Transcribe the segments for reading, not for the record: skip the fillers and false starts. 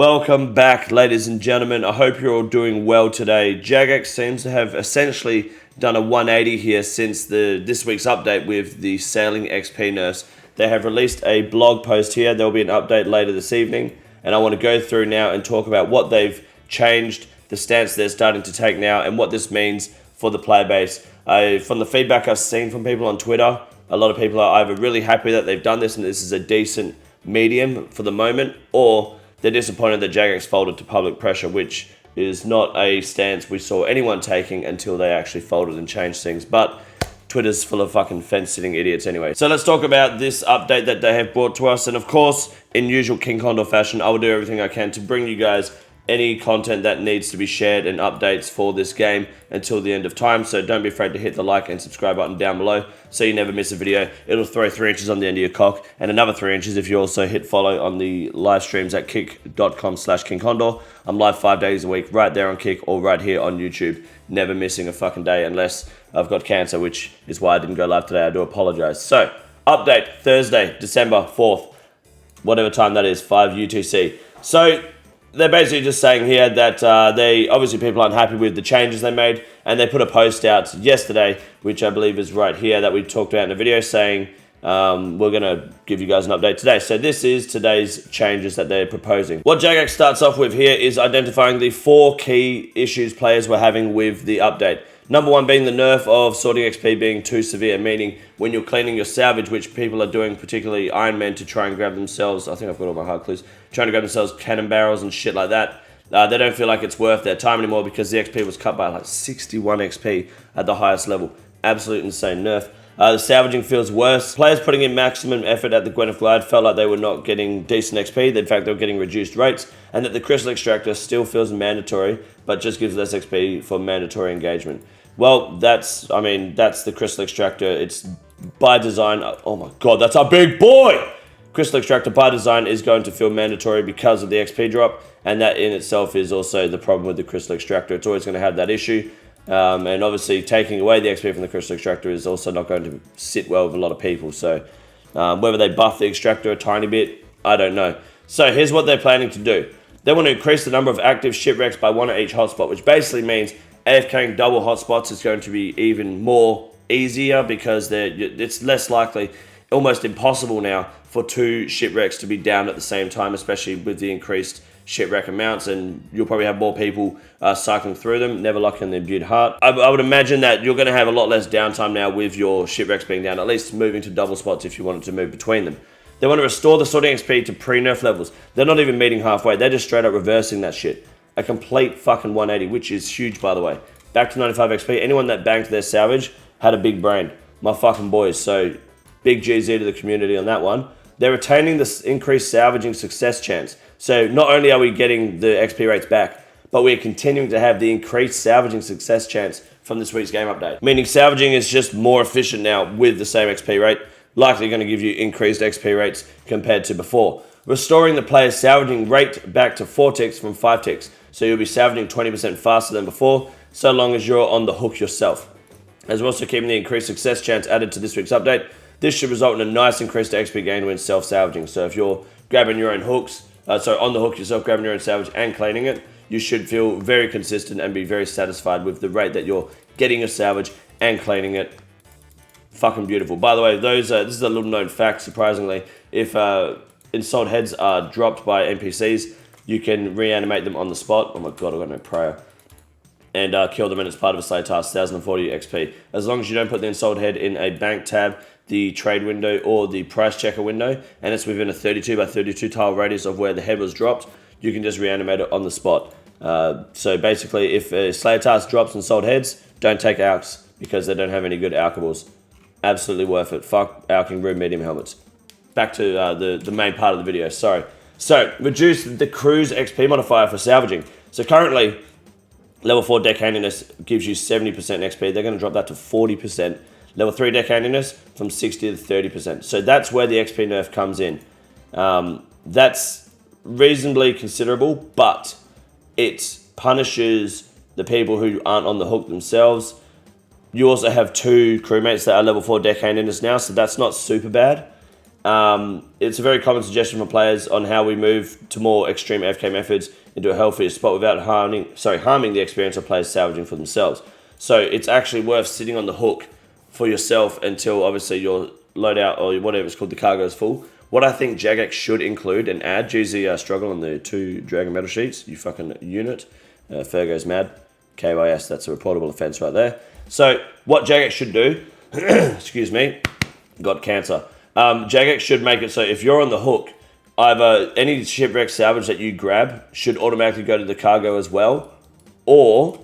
Welcome back, ladies and gentlemen. I hope you're all doing well today. Jagex seems to have essentially done a 180 here since this week's update with the sailing XP nerfs. They have released a blog post here. There'll be an update later this evening, and I want to go through now and talk about what they've changed, the stance they're starting to take now, and what this means for the player base. From the feedback I've seen from people on Twitter, a lot of people are either really happy that they've done this and this is a decent medium for the moment, or they're disappointed that Jagex folded to public pressure, which is not a stance we saw anyone taking until they actually folded and changed things. But Twitter's full of fucking fence-sitting idiots anyway. So let's talk about this update that they have brought to us. And of course, in usual King Condor fashion, I will do everything I can to bring you guys any content that needs to be shared and updates for this game until the end of time. So don't be afraid to hit the like and subscribe button down below so you never miss a video. It'll throw 3 inches on the end of your cock and another 3 inches if you also hit follow on the live streams at kick.com/KingCondor. I'm live 5 days a week right there on Kick or right here on YouTube. Never missing a fucking day unless I've got cancer, which is why I didn't go live today. I do apologize. So, update Thursday, December 4th, whatever time that is, 5 UTC. So, they're basically just saying here that obviously people aren't happy with the changes they made, and they put a post out yesterday, which I believe is right here, that we talked about in the video, saying we're going to give you guys an update today. So this is today's changes that they're proposing. What Jagex starts off with here is identifying the 4 key issues players were having with the update. Number 1 being the nerf of sorting XP being too severe, meaning when you're cleaning your salvage, which people are doing, particularly Ironman, to try and grab themselves, I think I've got all my hard clues, trying to grab themselves cannon barrels and shit like that. They don't feel like it's worth their time anymore because the XP was cut by like 61 XP at the highest level. Absolute insane nerf. The salvaging feels worse. Players putting in maximum effort at the Gwyneth Glide felt like they were not getting decent XP. In fact, they were getting reduced rates. And that the Crystal Extractor still feels mandatory, but just gives less XP for mandatory engagement. Well, that's the Crystal Extractor. It's by design. Oh my god, that's a big boy! Crystal Extractor by design is going to feel mandatory because of the XP drop, and that in itself is also the problem with the Crystal Extractor. It's always going to have that issue, and obviously taking away the XP from the Crystal Extractor is also not going to sit well with a lot of people. So whether they buff the Extractor a tiny bit, I don't know. So here's what they're planning to do. They want to increase the number of active shipwrecks by 1 at each hotspot, which basically means AFKing double hotspots is going to be even more easier because it's less likely, almost impossible now, for 2 shipwrecks to be down at the same time, especially with the increased shipwreck amounts, and you'll probably have more people cycling through them, never locking the imbued heart. I would imagine that you're going to have a lot less downtime now with your shipwrecks being down, at least moving to double spots if you wanted to move between them. They want to restore the sorting XP to pre-nerf levels. They're not even meeting halfway, they're just straight up reversing that shit. A complete fucking 180, which is huge, by the way. Back to 95 XP. Anyone that banked their salvage had a big brain. My fucking boys. So, big GZ to the community on that one. They're retaining this increased salvaging success chance. So, not only are we getting the XP rates back, but we're continuing to have the increased salvaging success chance from this week's game update. Meaning salvaging is just more efficient now with the same XP rate. Likely going to give you increased XP rates compared to before. Restoring the player's salvaging rate back to 4 ticks from 5 ticks. So you'll be salvaging 20% faster than before, so long as you're on the hook yourself. As we're also keeping the increased success chance added to this week's update, this should result in a nice increased XP gain when self-salvaging. So if you're grabbing your own hooks, on the hook yourself, grabbing your own salvage and cleaning it, you should feel very consistent and be very satisfied with the rate that you're getting your salvage and cleaning it. Fucking beautiful. By the way, this is a little known fact, surprisingly. If installed heads are dropped by NPCs, you can reanimate them on the spot. Oh my god, I've got no prayer. And kill them, and it's part of a slay task, 1040 XP. As long as you don't put the installed head in a bank tab, the trade window, or the price checker window, and it's within a 32 by 32 tile radius of where the head was dropped, you can just reanimate it on the spot. So basically, if a slay task drops installed heads, don't take alks, because they don't have any good alkables. Absolutely worth it. Fuck alking room medium helmets. Back to the main part of the video, sorry. So, reduce the cruise XP modifier for salvaging. So currently, level 4 deck handiness gives you 70% XP. They're going to drop that to 40%. Level 3 deck handiness from 60 to 30%. So that's where the XP nerf comes in. That's reasonably considerable, but it punishes the people who aren't on the hook themselves. You also have 2 crewmates that are level 4 deck handiness now, so that's not super bad. It's a very common suggestion for players on how we move to more extreme FK methods into a healthier spot without harming the experience of players salvaging for themselves. So it's actually worth sitting on the hook for yourself until obviously your loadout or whatever it's called, the cargo is full. What I think Jagex should include and add, Jeezy struggle on the 2 Dragon Metal Sheets, you fucking unit. Fergo's mad. KYS, that's a reportable offense right there. So what Jagex should do, excuse me, got cancer. Jagex should make it so if you're on the hook, either any shipwreck salvage that you grab should automatically go to the cargo as well, or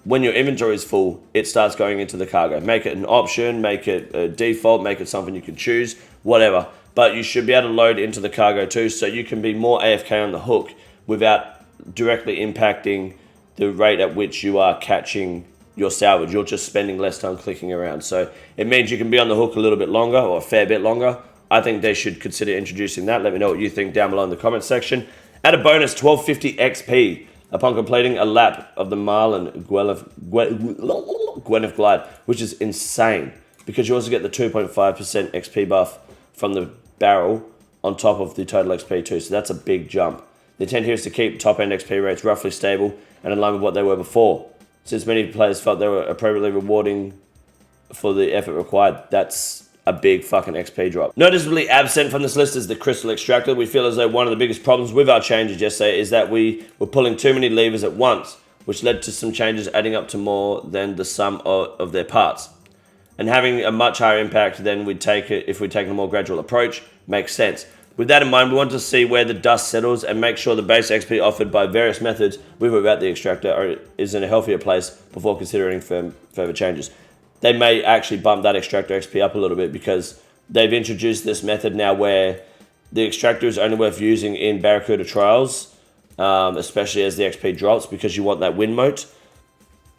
when your inventory is full, it starts going into the cargo. Make it an option, make it a default, make it something you can choose, whatever. But you should be able to load into the cargo too, so you can be more AFK on the hook without directly impacting the rate at which you are catching your salvage. You're just spending less time clicking around. So it means you can be on the hook a little bit longer, or a fair bit longer. I think they should consider introducing that. Let me know what you think down below in the comments section. Add a bonus 1250 XP upon completing a lap of the Marlin Gwyneth Glide, which is insane because you also get the 2.5% XP buff from the barrel on top of the total XP too. So that's a big jump. The intent here is to keep top end XP rates roughly stable and in line with what they were before. Since many players felt they were appropriately rewarding for the effort required, that's a big fucking XP drop. Noticeably absent from this list is the Crystal Extractor. We feel as though one of the biggest problems with our changes yesterday is that we were pulling too many levers at once, which led to some changes adding up to more than the sum of their parts. And having a much higher impact than we'd take it if we'd taken a more gradual approach makes sense. With that in mind, we want to see where the dust settles and make sure the base XP offered by various methods with or without the extractor is in a healthier place before considering further changes. They may actually bump that extractor XP up a little bit because they've introduced this method now where the extractor is only worth using in Barracuda trials, especially as the XP drops, because you want that win moat.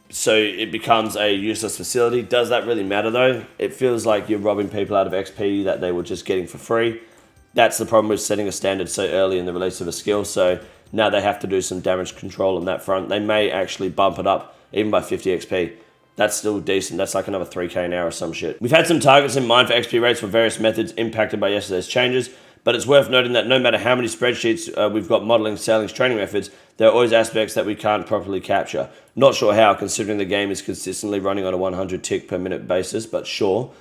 So it becomes a useless facility. Does that really matter though? It feels like you're robbing people out of XP that they were just getting for free. That's the problem with setting a standard so early in the release of a skill. So now they have to do some damage control on that front. They may actually bump it up even by 50 XP. That's still decent. That's like another 3k an hour or some shit. We've had some targets in mind for XP rates for various methods impacted by yesterday's changes, but it's worth noting that no matter how many spreadsheets we've got modeling sailing's training methods, there are always aspects that we can't properly capture. Not sure how, considering the game is consistently running on a 100 tick per minute basis, but sure.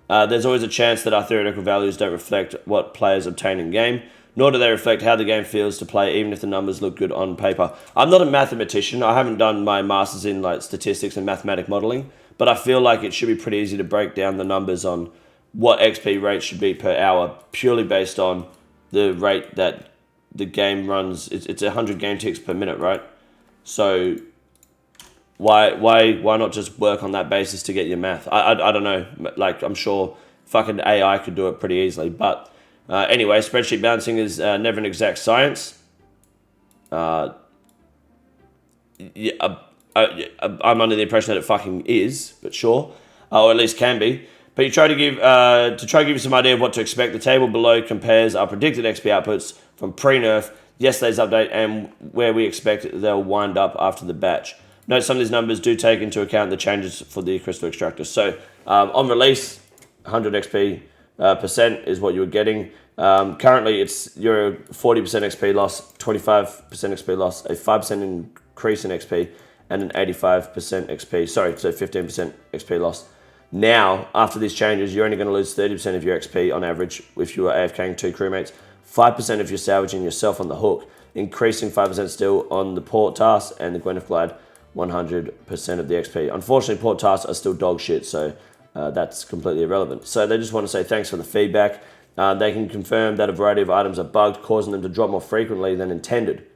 There's always a chance that our theoretical values don't reflect what players obtain in game, nor do they reflect how the game feels to play, even if the numbers look good on paper. I'm not a mathematician. I haven't done my master's in like statistics and mathematic modeling, but I feel like it should be pretty easy to break down the numbers on what XP rate should be per hour, purely based on the rate that the game runs. It's 100 game ticks per minute, right? So why not just work on that basis to get your math? I don't know. Like, I'm sure fucking AI could do it pretty easily, but anyway, spreadsheet balancing is never an exact science. I'm under the impression that it fucking is, but sure, or at least can be. But you try to give you some idea of what to expect. The table below compares our predicted XP outputs from pre-nerf, yesterday's update, and where we expect they'll wind up after the batch. Note some of these numbers do take into account the changes for the Crystal Extractor. So on release, 100 XP percent is what you were getting. Currently, you're 40% XP loss, 25% XP loss, a 5% increase in XP, and an 85% XP. Sorry, so 15% XP loss. Now, after these changes, you're only going to lose 30% of your XP on average if you are AFKing 2 crewmates, 5% if you're salvaging yourself on the hook, increasing 5% still on the port task, and the Gwyneth Glide, 100% of the XP. Unfortunately, port tasks are still dog shit, so that's completely irrelevant. So they just want to say thanks for the feedback. They can confirm that a variety of items are bugged, causing them to drop more frequently than intended.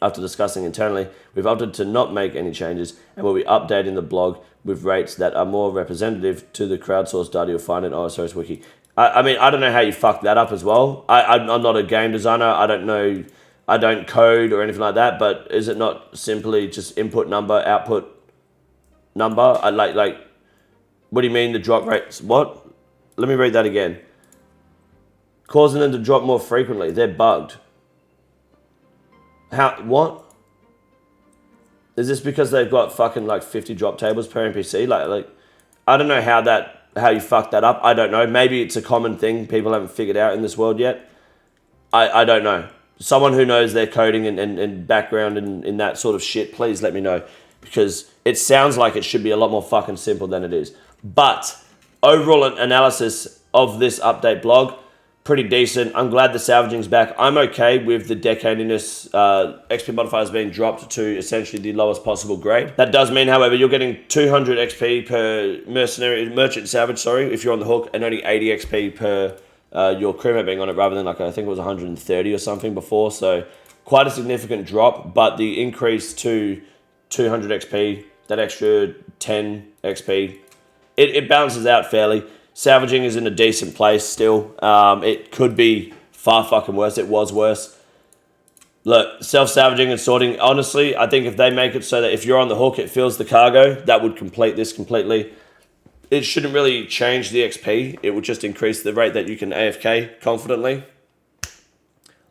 After discussing internally, we've opted to not make any changes and will be updating the blog with rates that are more representative to the crowdsourced data you'll find in OSRS Wiki. I mean, I don't know how you fucked that up as well. I'm not a game designer. I don't know. I don't code or anything like that, but is it not simply just input number, output number? What do you mean the drop rates? What? Let me read that again. Causing them to drop more frequently. They're bugged. How? What? Is this because they've got fucking like 50 drop tables per NPC? Like I don't know how that how you fuck that up. I don't know. Maybe it's a common thing people haven't figured out in this world yet. I don't know. Someone who knows their coding and background in that sort of shit, please let me know. Because it sounds like it should be a lot more fucking simple than it is. But overall analysis of this update blog, pretty decent. I'm glad the salvaging's back. I'm okay with the decadiness XP modifiers being dropped to essentially the lowest possible grade. That does mean, however, you're getting 200 XP per merchant salvage, if you're on the hook, and only 80 XP per your crewmate being on it, rather than like I think it was 130 or something before. So quite a significant drop, but the increase to 200 XP, that extra 10 XP, it balances out fairly. Salvaging is in a decent place still. It could be far fucking worse. It was worse. Look, self-salvaging and sorting, honestly, I think if they make it so that if you're on the hook, it fills the cargo, that would complete this completely. It shouldn't really change the XP. It would just increase the rate that you can AFK confidently.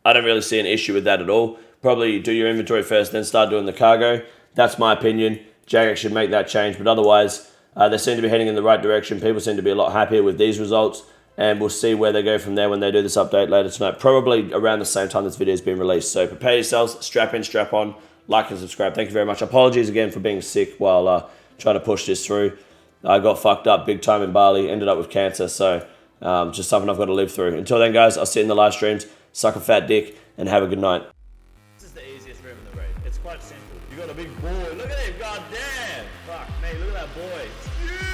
I don't really see an issue with that at all. Probably do your inventory first, then start doing the cargo. That's my opinion. Jagex should make that change, but otherwise, they seem to be heading in the right direction. People seem to be a lot happier with these results, and we'll see where they go from there when they do this update later tonight. Probably around the same time this video is being released. So prepare yourselves, strap in, strap on, like and subscribe. Thank you very much. Apologies again for being sick while trying to push this through. I got fucked up big time in Bali, ended up with cancer, so just something I've got to live through. Until then, guys, I'll see you in the live streams. Suck a fat dick, and have a good night. This is the easiest room in the raid. It's quite simple. You got a big boy. Look at him. God damn. Fuck me. Look at that boy.